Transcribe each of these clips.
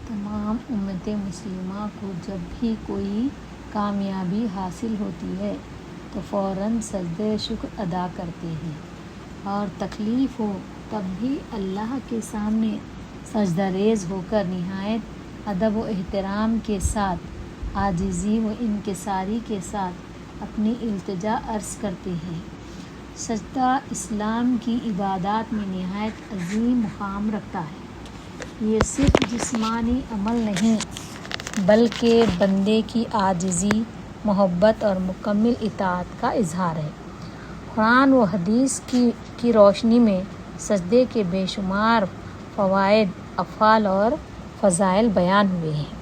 تمام امت مسلمہ کو جب بھی کوئی کامیابی حاصل ہوتی ہے تو فوراً سجدہ شکر ادا کرتے ہیں، اور تکلیف ہو تب بھی اللہ کے سامنے سجدہ ریز ہو کر نہایت ادب و احترام کے ساتھ، عاجزی و انکساری کے ساتھ اپنی التجا عرض کرتے ہیں۔ سجدہ اسلام کی عبادات میں نہایت عظیم مقام رکھتا ہے۔ یہ صرف جسمانی عمل نہیں بلکہ بندے کی عاجزی، محبت اور مکمل اطاعت کا اظہار ہے۔ قرآن و حدیث کی روشنی میں سجدے کے بے شمار فوائد، افعال اور فضائل بیان ہوئے ہیں۔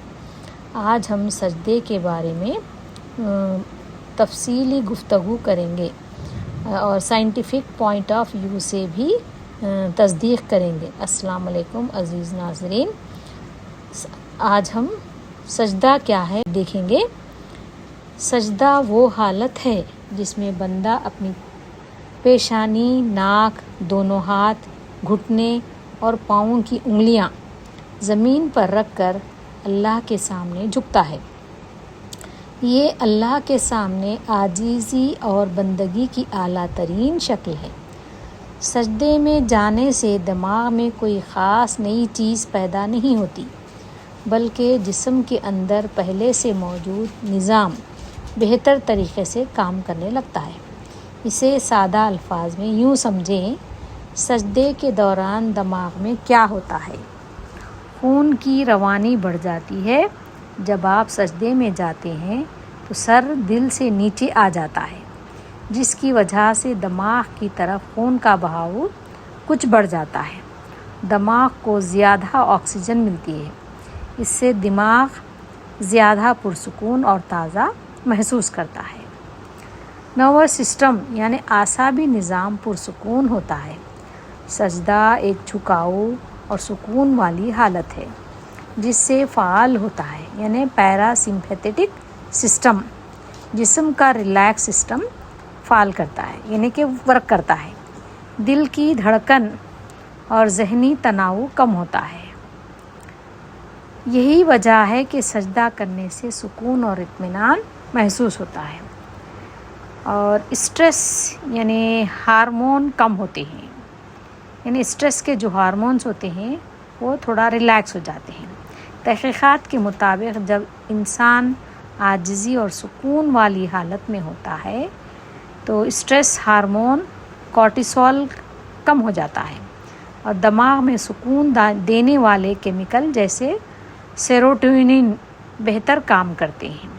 آج ہم سجدے کے بارے میں تفصیلی گفتگو کریں گے اور سائنٹیفک پوائنٹ آف ویو سے بھی تصدیق کریں گے۔ السلام علیکم عزیز ناظرین، آج ہم سجدہ کیا ہے دیکھیں گے۔ سجدہ وہ حالت ہے جس میں بندہ اپنی پیشانی، ناک، دونوں ہاتھ، گھٹنے اور پاؤں کی انگلیاں زمین پر رکھ کر اللہ کے سامنے جھکتا ہے۔ یہ اللہ کے سامنے عاجزی اور بندگی کی اعلیٰ ترین شکل ہے۔ سجدے میں جانے سے دماغ میں کوئی خاص نئی چیز پیدا نہیں ہوتی، بلکہ جسم کے اندر پہلے سے موجود نظام بہتر طریقے سے کام کرنے لگتا ہے۔ اسے سادہ الفاظ میں یوں سمجھیں، سجدے کے دوران دماغ میں کیا ہوتا ہے؟ خون کی روانی بڑھ جاتی ہے۔ جب آپ سجدے میں جاتے ہیں تو سر دل سے نیچے آ جاتا ہے، جس کی وجہ سے دماغ کی طرف خون کا بہاؤ کچھ بڑھ جاتا ہے۔ دماغ کو زیادہ آکسیجن ملتی ہے، اس سے دماغ زیادہ پرسکون اور تازہ محسوس کرتا ہے۔ نروس سسٹم یعنی اعصابی نظام پرسکون ہوتا ہے۔ سجدہ ایک جھکاؤ اور سکون والی حالت ہے جس سے فعال ہوتا ہے، یعنی پیرا سمپیتھٹک سسٹم، جسم کا ریلیکس سسٹم فعال کرتا ہے، یعنی کہ ورک کرتا ہے۔ دل کی دھڑکن اور ذہنی تناؤ کم ہوتا ہے۔ یہی وجہ ہے کہ سجدہ کرنے سے سکون اور اطمینان محسوس ہوتا ہے، اور اسٹریس یعنی ہارمون کم ہوتے ہیں، یعنی اسٹریس کے جو ہارمونز ہوتے ہیں وہ تھوڑا ریلیکس ہو جاتے ہیں۔ تحقیقات کے مطابق جب انسان عاجزی اور سکون والی حالت میں ہوتا ہے تو اسٹریس ہارمون کورٹیسول کم ہو جاتا ہے، اور دماغ میں سکون دینے والے کیمیکل جیسے سیروٹونین بہتر کام کرتے ہیں،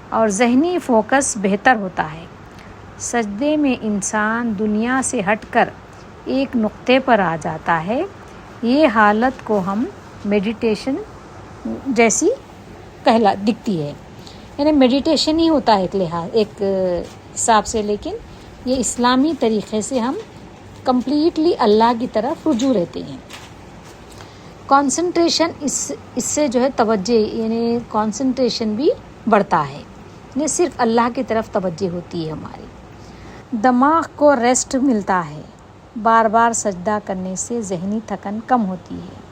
اور ذہنی فوکس بہتر ہوتا ہے۔ سجدے میں انسان دنیا سے ہٹ کر ایک نقطے پر آ جاتا ہے۔ یہ حالت کو ہم میڈیٹیشن جیسی دکھتی ہے، یعنی میڈیٹیشن ہی ہوتا ہے ایک حساب سے، لیکن یہ اسلامی طریقے سے ہم کمپلیٹلی اللہ کی طرف رجوع رہتے ہیں۔ کانسنٹریشن اس سے جو ہے توجہ، یعنی کانسنٹریشن بھی بڑھتا ہے، یعنی صرف اللہ کی طرف توجہ ہوتی ہے ہماری۔ دماغ کو ریسٹ ملتا ہے۔ بار بار سجدہ کرنے سے ذہنی تھکن کم ہوتی ہے۔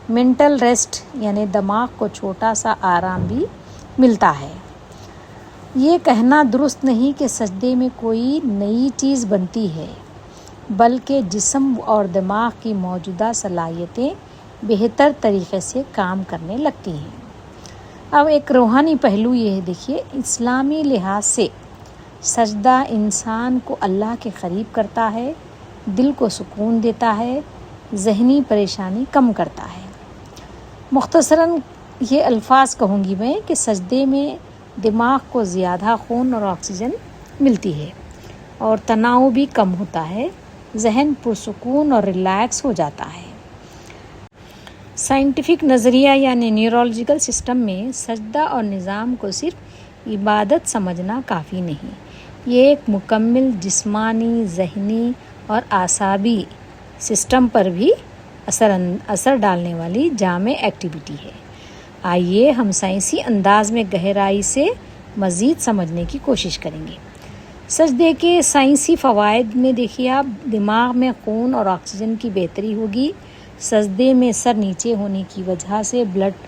مینٹل ریسٹ یعنی دماغ کو چھوٹا سا آرام بھی ملتا ہے۔ یہ کہنا درست نہیں کہ سجدے میں کوئی نئی چیز بنتی ہے، بلکہ جسم اور دماغ کی موجودہ صلاحیتیں بہتر طریقے سے کام کرنے لگتی ہیں۔ اب ایک روحانی پہلو یہ دیکھیے، اسلامی لحاظ سے سجدہ انسان کو اللہ کے قریب کرتا ہے، دل کو سکون دیتا ہے، ذہنی پریشانی کم کرتا ہے۔ مختصراً یہ الفاظ کہوں گی میں کہ سجدے میں دماغ کو زیادہ خون اور آکسیجن ملتی ہے، اور تناؤ بھی کم ہوتا ہے، ذہن پرسکون اور ریلیکس ہو جاتا ہے۔ سائنٹیفک نظریہ یعنی نیورولوجیکل سسٹم میں سجدہ اور نظام کو صرف عبادت سمجھنا کافی نہیں، یہ ایک مکمل جسمانی، ذہنی اور اعصابی سسٹم پر بھی اثر ڈالنے والی جامع ایکٹیویٹی ہے۔ آئیے ہم سائنسی انداز میں گہرائی سے مزید سمجھنے کی کوشش کریں گے۔ سجدے کے سائنسی فوائد میں دیکھیے آپ، دماغ میں خون اور آکسیجن کی بہتری ہوگی۔ سجدے میں سر نیچے ہونے کی وجہ سے بلڈ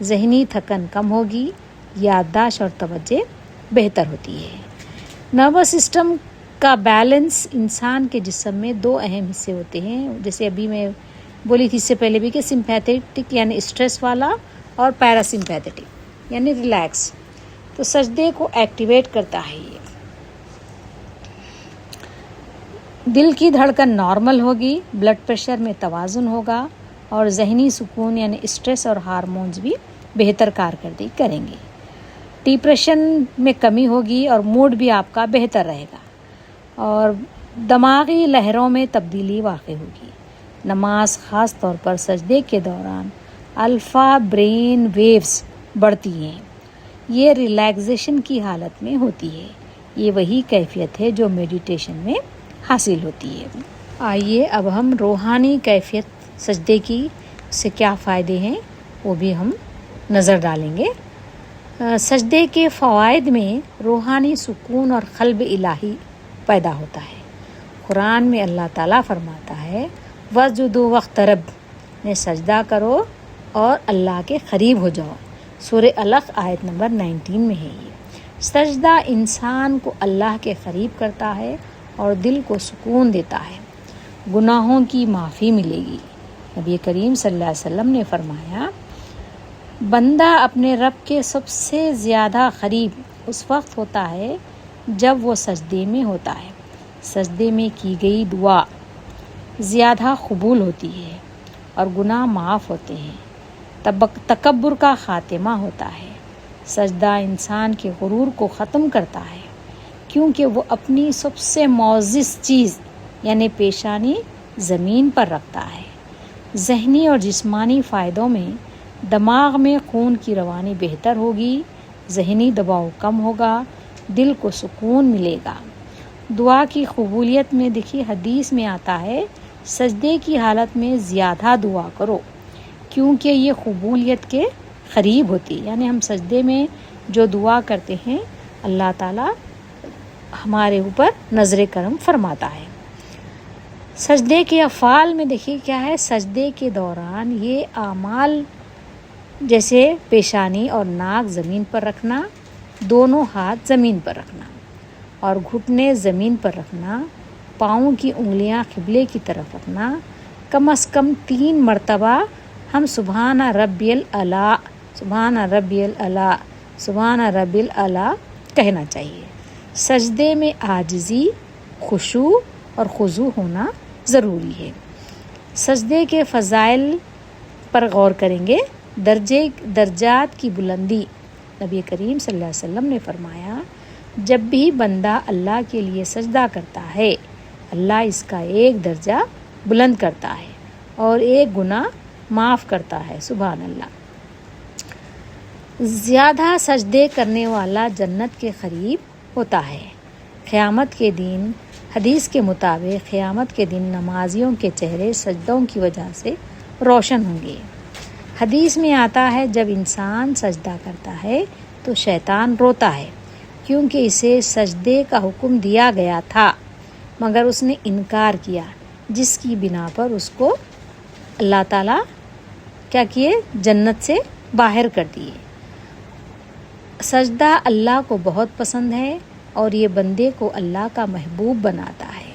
ذہنی تھکن کم ہوگی، یادداشت اور توجہ بہتر ہوتی ہے۔ نروس سسٹم کا بیلنس انسان کے جسم میں 2 اہم حصے ہوتے ہیں، جیسے ابھی میں بولی تھی اس سے پہلے بھی کہ سمپیتھٹک یعنی اسٹریس والا اور پیراسمپیتھٹک یعنی ریلیکس۔ تو سجدے کو ایکٹیویٹ کرتا ہے یہ۔ دل کی دھڑکن نارمل ہوگی، بلڈ پریشر میں توازن ہوگا اور ذہنی سکون یعنی اسٹریس اور ہارمونز بھی بہتر کارکردگی کریں گے۔ ڈپریشن میں کمی ہوگی اور موڈ بھی آپ کا بہتر رہے گا اور دماغی لہروں میں تبدیلی واقع ہوگی۔ نماز خاص طور پر سجدے کے دوران الفا برین ویوز بڑھتی ہیں، یہ ریلیکسیشن کی حالت میں ہوتی ہے۔ یہ وہی کیفیت ہے جو میڈیٹیشن میں حاصل ہوتی ہے۔ آئیے اب ہم روحانی کیفیت سجدے کی سے کیا فائدے ہیں وہ بھی ہم نظر ڈالیں گے۔ سجدے کے فوائد میں روحانی سکون اور قلب الہی پیدا ہوتا ہے۔ قرآن میں اللہ تعالیٰ فرماتا ہے وَاسْجُدُوا وَاقْتَرِبُوا، میں سجدہ کرو اور اللہ کے قریب ہو جاؤ۔ سورہ علق آیت نمبر 19 میں ہے یہ۔ سجدہ انسان کو اللہ کے قریب کرتا ہے اور دل کو سکون دیتا ہے، گناہوں کی معافی ملے گی۔ نبی کریم صلی اللہ علیہ وسلم نے فرمایا بندہ اپنے رب کے سب سے زیادہ قریب اس وقت ہوتا ہے جب وہ سجدے میں ہوتا ہے۔ سجدے میں کی گئی دعا زیادہ قبول ہوتی ہے اور گناہ معاف ہوتے ہیں، تکبر کا خاتمہ ہوتا ہے۔ سجدہ انسان کے غرور کو ختم کرتا ہے کیونکہ وہ اپنی سب سے معزز چیز یعنی پیشانی زمین پر رکھتا ہے۔ ذہنی اور جسمانی فائدوں میں دماغ میں خون کی روانی بہتر ہوگی، ذہنی دباؤ کم ہوگا، دل کو سکون ملے گا۔ دعا کی قبولیت میں دیکھیے حدیث میں آتا ہے سجدے کی حالت میں زیادہ دعا کرو کیونکہ یہ قبولیت کے قریب ہوتی ہے، یعنی ہم سجدے میں جو دعا کرتے ہیں اللہ تعالیٰ ہمارے اوپر نظر کرم فرماتا ہے۔ سجدے کے افعال میں دیکھیے کیا ہے، سجدے کے دوران یہ اعمال جیسے پیشانی اور ناک زمین پر رکھنا، دونوں ہاتھ زمین پر رکھنا اور گھٹنے زمین پر رکھنا، پاؤں کی انگلیاں قبلے کی طرف رکھنا، کم از کم 3 مرتبہ ہم سبحان ربی الاعلیٰ، سبحان ربی الاعلیٰ، سبحان ربی الاعلیٰ کہنا چاہیے۔ سجدے میں عاجزی، خشوع اور خضوع ہونا ضروری ہے۔ سجدے کے فضائل پر غور کریں گے۔ درجات کی بلندی، نبی کریم صلی اللہ علیہ وسلم نے فرمایا جب بھی بندہ اللہ کے لیے سجدہ کرتا ہے اللہ اس کا ایک درجہ بلند کرتا ہے اور ایک گناہ معاف کرتا ہے۔ سبحان اللہ۔ زیادہ سجدے کرنے والا جنت کے قریب ہوتا ہے۔ قیامت کے دن حدیث کے مطابق قیامت کے دن نمازیوں کے چہرے سجدوں کی وجہ سے روشن ہوں گے۔ حدیث میں آتا ہے جب انسان سجدہ کرتا ہے تو شیطان روتا ہے کیونکہ اسے سجدے کا حکم دیا گیا تھا مگر اس نے انکار کیا، جس کی بنا پر اس کو اللہ تعالیٰ کیا کیے، جنت سے باہر کر دیے۔ سجدہ اللہ کو بہت پسند ہے اور یہ بندے کو اللہ کا محبوب بناتا ہے۔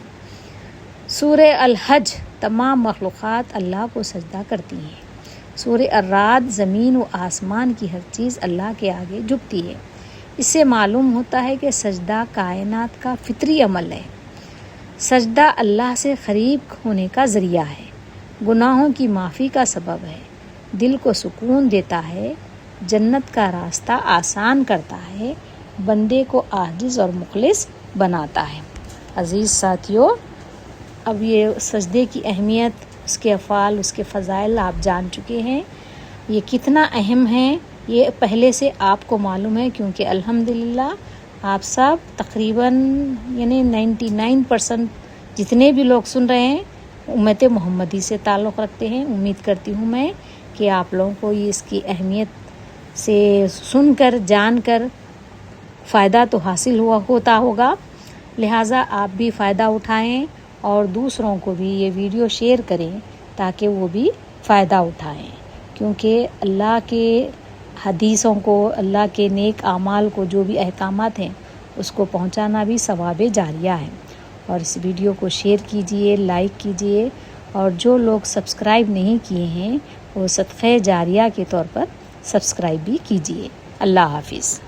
سورہ الحج تمام مخلوقات اللہ کو سجدہ کرتی ہیں۔ سورہ الرعد زمین و آسمان کی ہر چیز اللہ کے آگے جھکتی ہے۔ اس سے معلوم ہوتا ہے کہ سجدہ کائنات کا فطری عمل ہے۔ سجدہ اللہ سے قریب ہونے کا ذریعہ ہے، گناہوں کی معافی کا سبب ہے، دل کو سکون دیتا ہے، جنت کا راستہ آسان کرتا ہے، بندے کو عاجز اور مخلص بناتا ہے۔ عزیز ساتھیو، اب یہ سجدے کی اہمیت، اس کے افعال، اس کے فضائل آپ جان چکے ہیں۔ یہ کتنا اہم ہے یہ پہلے سے آپ کو معلوم ہے کیونکہ الحمدللہ آپ سب تقریباً 99% جتنے بھی لوگ سن رہے ہیں امت محمدی سے تعلق رکھتے ہیں۔ امید کرتی ہوں میں کہ آپ لوگوں کو یہ اس کی اہمیت سے سن کر جان کر فائدہ تو حاصل ہوتا ہوگا، لہٰذا آپ بھی فائدہ اٹھائیں اور دوسروں کو بھی یہ ویڈیو شیئر کریں تاکہ وہ بھی فائدہ اٹھائیں، کیونکہ اللہ کے حدیثوں کو، اللہ کے نیک اعمال کو، جو بھی احکامات ہیں اس کو پہنچانا بھی ثواب جاریہ ہے۔ اور اس ویڈیو کو شیئر کیجئے، لائک کیجئے، اور جو لوگ سبسکرائب نہیں کیے ہیں وہ صدقہ جاریہ کے طور پر سبسکرائب بھی کیجئے۔ اللہ حافظ۔